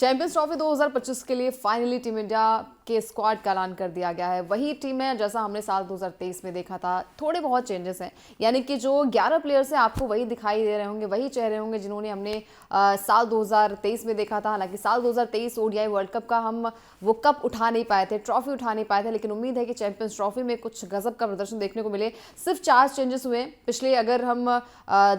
Champions trophy 2025 के लिए finally team India के स्क्वाड का ऐलान कर दिया गया है। वही टीम है जैसा हमने साल 2023 में देखा था। थोड़े बहुत चेंजेस हैं, यानी कि जो 11 प्लेयर्स हैं आपको वही दिखाई दे रहे होंगे, वही चेहरे होंगे जिन्होंने हमने साल 2023 में देखा था। हालांकि साल 2023 ओडीआई वर्ल्ड कप का हम वो कप उठा नहीं पाए थे, ट्रॉफी उठा नहीं पाए थे, लेकिन उम्मीद है कि चैंपियंस ट्रॉफी में कुछ गजब का प्रदर्शन देखने को मिले। सिर्फ 4 चेंजेस हुए पिछले, अगर हम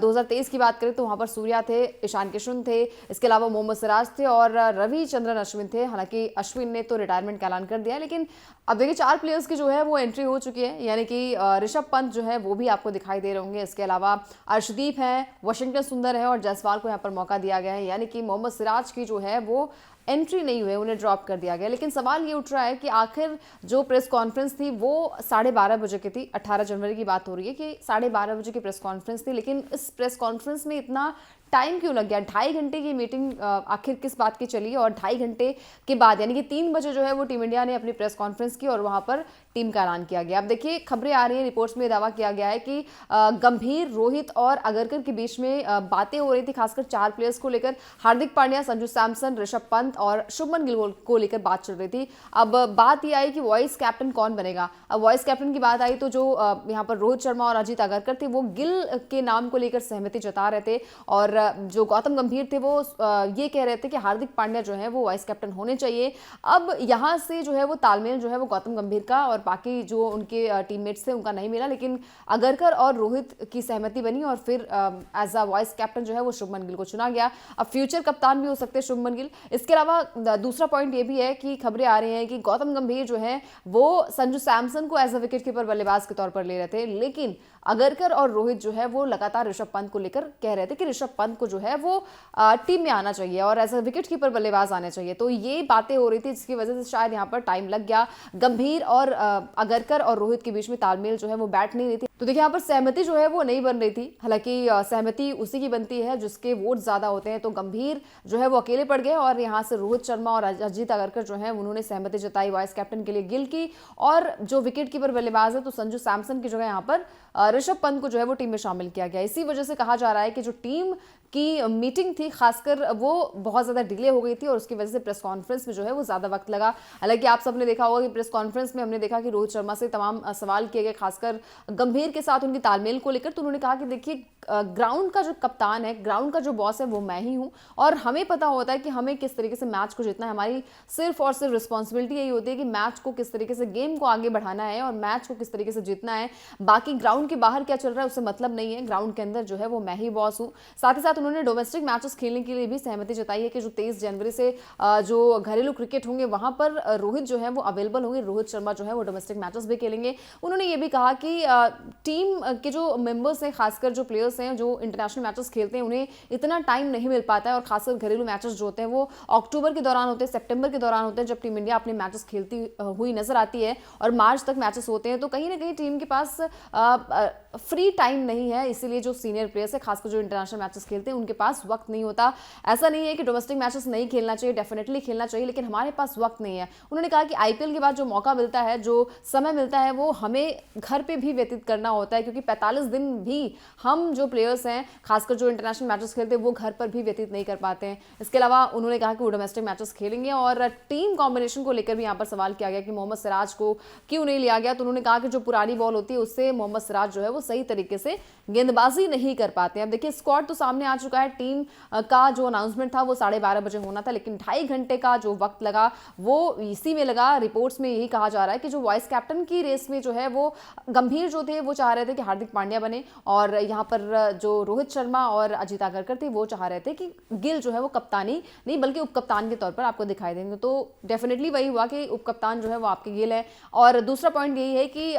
2023 की बात करें तो वहां पर सूर्या थे, ईशान किशन थे, इसके अलावा मोहम्मद सिराज थे और रविचंद्रन अश्विन थे। हालांकि अश्विन ने तो रिटायरमेंट का ऐलान कर दिया, लेकिन अब देखिए 4 प्लेयर्स की जो है वो एंट्री हो चुकी है, यानी कि ऋषभ पंत जो है वो भी आपको दिखाई दे रहे होंगे। इसके अलावा अर्शदीप है, वाशिंगटन सुंदर है और जायसवाल को यहाँ पर मौका दिया गया है, यानी कि मोहम्मद सिराज की जो है वो एंट्री नहीं हुई, उन्हें ड्रॉप कर दिया गया। लेकिन सवाल ये उठ रहा है कि आखिर जो प्रेस कॉन्फ्रेंस थी वो 12:30 बजे की थी। 18 जनवरी की बात हो रही है कि 12:30 बजे की प्रेस कॉन्फ्रेंस थी, लेकिन इस प्रेस कॉन्फ्रेंस में इतना टाइम क्यों लग गया? 2.5 घंटे की मीटिंग आखिर किस बात की चली? और 2.5 घंटे के बाद यानी कि 3 बजे जो है वो टीम इंडिया ने अपनी प्रेस कॉन्फ्रेंस की और वहां पर टीम का ऐलान किया गया। अब देखिए खबरें आ रही हैं, रिपोर्ट्स में दावा किया गया है कि गंभीर, रोहित और अगरकर के बीच में बातें हो रही थी, खासकर 4 प्लेयर्स को लेकर। हार्दिक पांड्या, संजू सैमसन, ऋषभ पंत और शुभमन गिल को लेकर बात चल रही थी। अब बात यह आई कि वॉइस कैप्टन कौन बनेगा। अब वॉइस कैप्टन की बात आई तो जो यहाँ पर रोहित शर्मा और अजीत अगरकर थे वो गिल के नाम को लेकर सहमति जता रहे थे, और जो गौतम गंभीर थे वो ये कह रहे थे कि हार्दिक पांड्या जो है वो वाइस कैप्टन होने चाहिए। अब यहाँ से जो है वो तालमेल जो है वो गौतम गंभीर का और बाकी जो उनके टीममेट्स थे उनका नहीं मिला, लेकिन अगरकर और रोहित की सहमति बनी और फिर एज अ वाइस कैप्टन जो है वो शुभमन गिल को चुना गया। अब फ्यूचर कप्तान भी हो सकते हैं शुभमन गिल। इसके अलावा दूसरा पॉइंट ये भी है कि खबरें आ रही हैं कि गौतम गंभीर जो है वो संजू सैमसन को एज अ विकेट कीपर बल्लेबाज के तौर पर ले रहे थे, लेकिन अगरकर और रोहित जो है वो लगातार ऋषभ पंत को लेकर कह रहे थे कि ऋषभ पंत को जो है वो टीम में आना चाहिए और एज अ विकेट कीपर बल्लेबाज आने चाहिए। तो ये बातें हो रही थी जिसकी वजह से शायद यहाँ पर टाइम लग गया। गंभीर और अगरकर और रोहित के बीच में तालमेल जो है वो बैठ नहीं रही थी, तो देखिए यहाँ पर सहमति जो है वो नहीं बन रही थी। हालांकि सहमति उसी की बनती है जिसके वोट ज्यादा होते हैं, तो गंभीर जो है वो अकेले पड़ गए और यहाँ से रोहित शर्मा और अजीत अगरकर जो है उन्होंने सहमति जताई वाइस कैप्टन के लिए गिल की, और जो विकेट कीपर बल्लेबाज है तो संजू सैमसन की जगह यहाँ पर ऋषभ पंत को जो है वो टीम में शामिल किया गया। इसी वजह से कहा जा रहा है कि जो टीम की मीटिंग थी खासकर वो बहुत ज़्यादा डिले हो गई थी और उसकी वजह से प्रेस कॉन्फ्रेंस में जो है वो ज़्यादा वक्त लगा। हालांकि आप सबने देखा होगा कि प्रेस कॉन्फ्रेंस में हमने देखा कि रोहित शर्मा से तमाम सवाल किए गए, खासकर गंभीर के साथ उनकी तालमेल को लेकर। तो उन्होंने कहा कि देखिए ग्राउंड का जो कप्तान है, ग्राउंड का जो बॉस है वो मैं ही हूँ और हमें पता होता है कि हमें किस तरीके से मैच को जीतना है। हमारी सिर्फ और सिर्फ रिस्पॉन्सिबिलिटी यही होती है कि मैच को किस तरीके से, गेम को आगे बढ़ाना है और मैच को किस तरीके से जीतना है। बाकी ग्राउंड के बाहर क्या चल रहा है उससे मतलब नहीं है, ग्राउंड के अंदर जो है वो मैं ही बॉस हूँ। साथ ही साथ उन्होंने डोमेस्टिक मैचेस खेलने के लिए भी सहमति जताई है कि जो 23 जनवरी से जो घरेलू क्रिकेट होंगे वहां पर रोहित जो है वो अवेलेबल होंगे, रोहित शर्मा जो है वो डोमेस्टिक मैचेस भी खेलेंगे। उन्होंने ये भी कहा कि टीम के जो मेंबर्स हैं, खासकर जो प्लेयर्स हैं जो इंटरनेशनल मैचेस खेलते हैं, उन्हें इतना टाइम नहीं मिल पाता है और खासकर घरेलू मैचेस जो होते हैं वो अक्टूबर के दौरान होते हैं, सितंबर के दौरान होते हैं जब टीम इंडिया अपने मैचेस खेलती हुई नजर आती है और मार्च तक मैचेस होते हैं। तो कहीं ना कहीं टीम के पास फ्री टाइम नहीं है, इसीलिए जो सीनियर प्लेयर्स है खासकर जो इंटरनेशनल मैचेस खेलते हैं उनके पास वक्त नहीं होता। ऐसा नहीं है कि डोमेस्टिक मैचेस नहीं खेलना चाहिए, डेफिनेटली खेलना चाहिए, लेकिन हमारे पास वक्त नहीं है। उन्होंने कहा कि आईपीएल के बाद जो मौका मिलता है, जो समय मिलता है, वो हमें घर पे भी व्यतीत करना होता है, क्योंकि 45 दिन भी हम जो प्लेयर्स हैं खासकर जो इंटरनेशनल मैचेस खेलते हैं वो घर पर भी व्यतीत नहीं कर पाते हैं। इसके अलावा उन्होंने कहा कि वो डोमेस्टिक मैचेस खेलेंगे और टीम कॉम्बिनेशन को लेकर भी यहाँ पर सवाल किया गया कि मोहम्मद सिराज को क्यों नहीं लिया गया। तो उन्होंने कहा कि जो पुरानी बॉल होती है उससे मोहम्मद सिराज जो है वो सही तरीके से गेंदबाजी नहीं कर पाते हैं। अब देखिए स्क्वाड तो सामने आ चुका है, टीम का जो अनाउंसमेंट था वो 12:30 बजे होना था, लेकिन 2.5 घंटे का जो वक्त लगा वो इसी में लगा। रिपोर्ट्स में यही कहा जा रहा है कि जो वाइस कैप्टन की रेस में जो है वो गंभीर जो थे वो चाह रहे थे कि हार्दिक पांड्या बने, और यहाँ पर जो रोहित शर्मा और अजीत अगरकर थे वो चाह रहे थे कि गिल जो है वो कप्तानी नहीं बल्कि उपकप्तान के तौर पर आपको दिखाई देंगे। तो डेफिनेटली वही हुआ कि उपकप्तान जो है वो आपके गिल है। और दूसरा पॉइंट यही है कि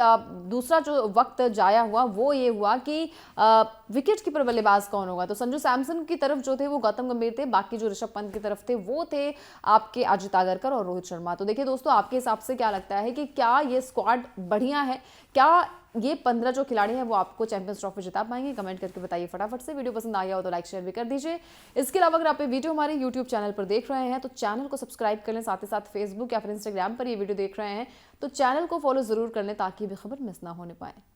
दूसरा जो वक्त जाया हुआ वो ये हुआ कि विकेट कीपर बल्लेबाज कौन होगा। तो संजू सैमसन की तरफ जो थे वो गौतम गंभीर थे, बाकी जो ऋषभ पंत की तरफ थे वो थे आपके अजीत अगरकर और रोहित शर्मा। तो देखिए दोस्तों, आपके हिसाब से क्या लगता है कि क्या ये स्क्वाड बढ़िया है? क्या ये 15 जो खिलाड़ी हैं वो आपको चैंपियंस ट्रॉफी जिता पाएंगे? कमेंट करके बताइए फटाफट से। वीडियो पसंद आया हो तो लाइक शेयर भी कर दीजिए। इसके अलावा अगर आप ये वीडियो हमारे यूट्यूब चैनल पर देख रहे हैं तो चैनल को सब्सक्राइब कर लें, साथ ही साथ फेसबुक या फिर इंस्टाग्राम पर ये वीडियो देख रहे हैं तो चैनल को फॉलो जरूर कर लें ताकि भी खबर मिस ना होने पाए।